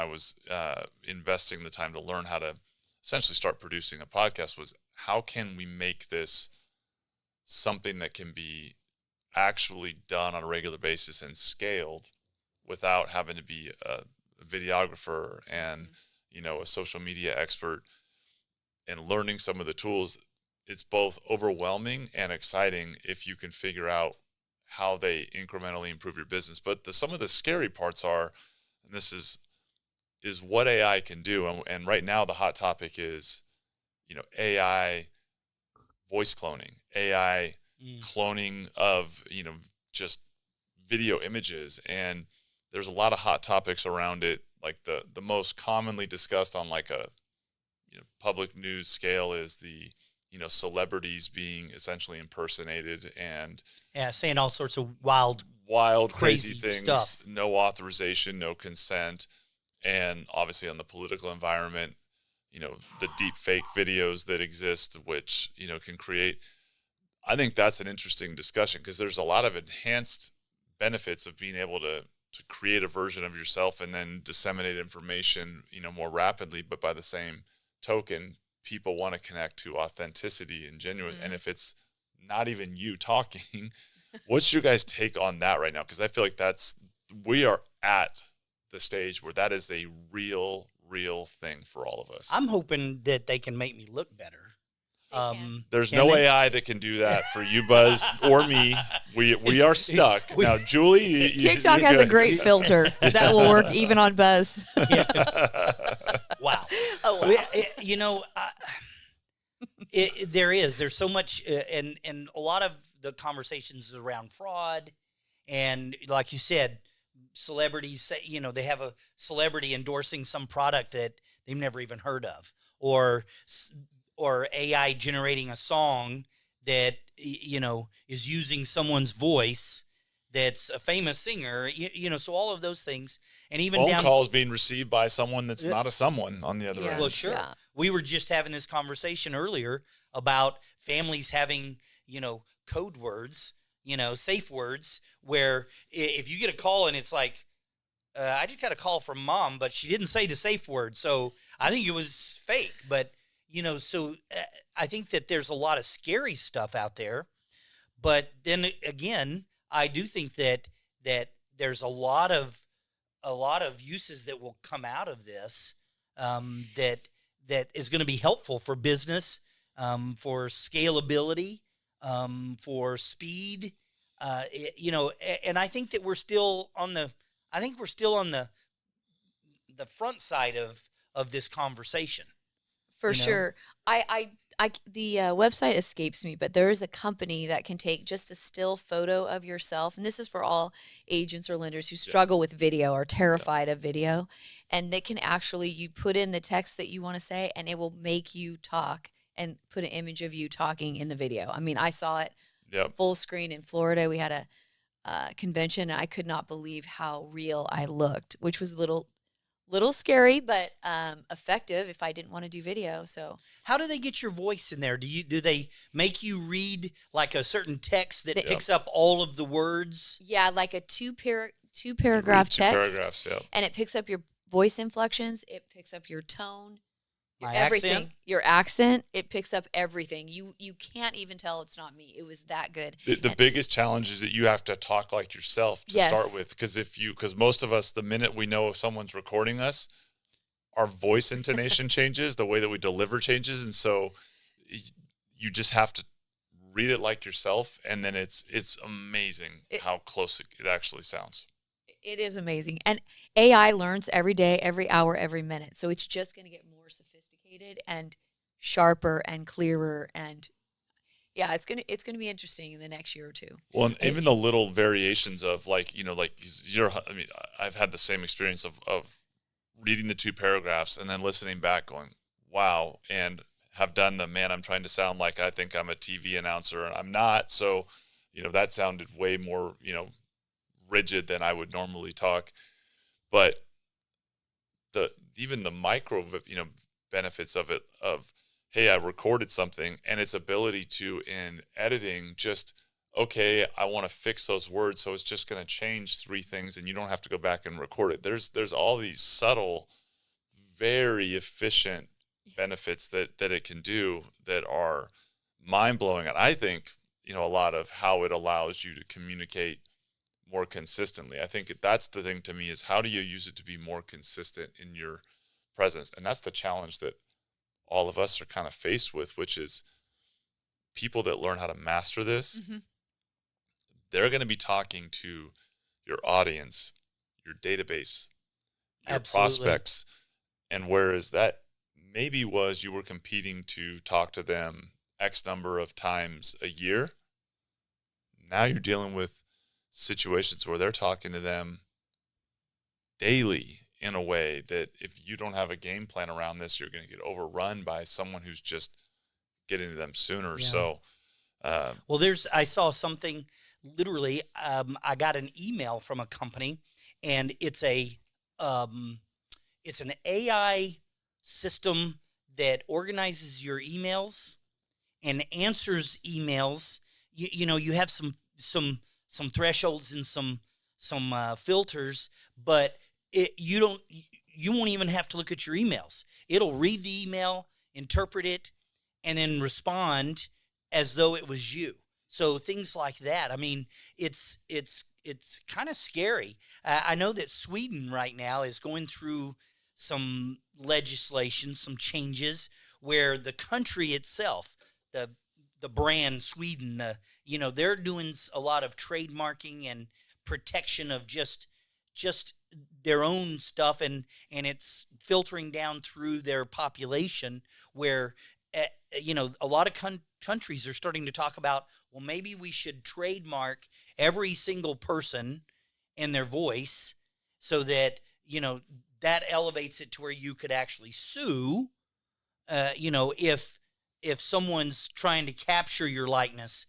was investing the time to learn how to essentially start producing a podcast was, how can we make this something that can be actually done on a regular basis and scaled without having to be a videographer and, a social media expert, and learning some of the tools. It's both overwhelming and exciting if you can figure out how they incrementally improve your business. But some of the scary parts are, and this is what AI can do. And right now the hot topic is, AI voice cloning, AI cloning of, just video images. And there's a lot of hot topics around it. Like the most commonly discussed on like a, public news scale is the, celebrities being essentially impersonated and saying all sorts of wild, crazy things, stuff. No authorization, no consent. And obviously on the political environment, the deep fake videos that exist, which, can create, I think that's an interesting discussion, because there's a lot of enhanced benefits of being able to create a version of yourself and then disseminate information, more rapidly. But by the same token, people want to connect to authenticity and genuine. And if it's not even you talking, what's your guys' take on that right now? Because I feel like we are at the stage where that is a real thing for all of us. I'm hoping that they can make me look better. There's no AI that can do that for you, Buzz, or me. We are stuck. Now, Julie, TikTok has a great filter that will work even on Buzz. Wow. Oh, wow. There's so much, and a lot of the conversations is around fraud, and like you said, celebrities say, they have a celebrity endorsing some product that they've never even heard of, or AI generating a song that, is using someone's voice that's a famous singer, so all of those things. And even phone calls being received by someone that's not a someone on the other end. Well, sure. Yeah. We were just having this conversation earlier about families having, code words, safe words, where if you get a call and it's like, I just got a call from mom, but she didn't say the safe word, so I think it was fake. But, so I think that there's a lot of scary stuff out there. But then again, I do think that there's a lot of uses that will come out of this, that is going to be helpful for business, for scalability, for speed, and I think that we're still on the front side of this conversation. For sure. The website escapes me, but there is a company that can take just a still photo of yourself. And this is for all agents or lenders who struggle with video or terrified of video. And they can actually, you put in the text that you want to say, and it will make you talk and put an image of you talking in the video. I mean, I saw it full screen in Florida. We had a convention, and I could not believe how real I looked, which was a little scary, but effective if I didn't want to do video. So how do they get your voice in there? Do they make you read like a certain text that picks up all of the words? Yeah, like a two paragraph text. Paragraphs, and it picks up your voice inflections. It picks up your tone, everything. Accent? Your accent. It picks up everything. You can't even tell it's not me. It was that good. The biggest challenge is that you have to talk like yourself to start with, because most of us, the minute we know if someone's recording us, our voice intonation changes, the way that we deliver changes, and so you just have to read it like yourself, and then it's amazing how close it actually sounds. It is amazing, and AI learns every day, every hour, every minute. So it's just going to get more sophisticated and sharper and clearer, and it's gonna be interesting in the next year or two. Well, and even the little variations of I've had the same experience of reading the two paragraphs and then listening back, going, "Wow," and have done I'm trying to sound like I think I'm a TV announcer, and I'm not. So, that sounded way more rigid than I would normally talk. But even the micro benefits of it, of, hey, I recorded something, and its ability to, in editing, just, okay, I want to fix those words, so it's just going to change 3 things, and you don't have to go back and record it. There's all these subtle very efficient benefits that it can do that are mind-blowing. And I think, a lot of how it allows you to communicate more consistently. I think that's the thing to me, is how do you use it to be more consistent in your presence? And that's the challenge that all of us are kind of faced with, which is people that learn how to master this, they're going to be talking to your audience, your database, your Absolutely. prospects. And whereas that maybe was you were competing to talk to them X number of times a year, now you're dealing with situations where they're talking to them daily in a way that if you don't have a game plan around this, you're going to get overrun by someone who's just getting to them sooner. Yeah. So, well, I saw something literally, I got an email from a company, and it's an AI system that organizes your emails and answers emails. You have some thresholds and some filters, but you won't even have to look at your emails. It'll read the email, interpret it, and then respond as though it was you. So things like that. I mean, it's kind of scary. I know that Sweden right now is going through some legislation, some changes where the country itself, the brand Sweden, they're doing a lot of trademarking and protection of just their own stuff, and it's filtering down through their population where, a lot of countries are starting to talk about, well, maybe we should trademark every single person and their voice so that, that elevates it to where you could actually sue, if someone's trying to capture your likeness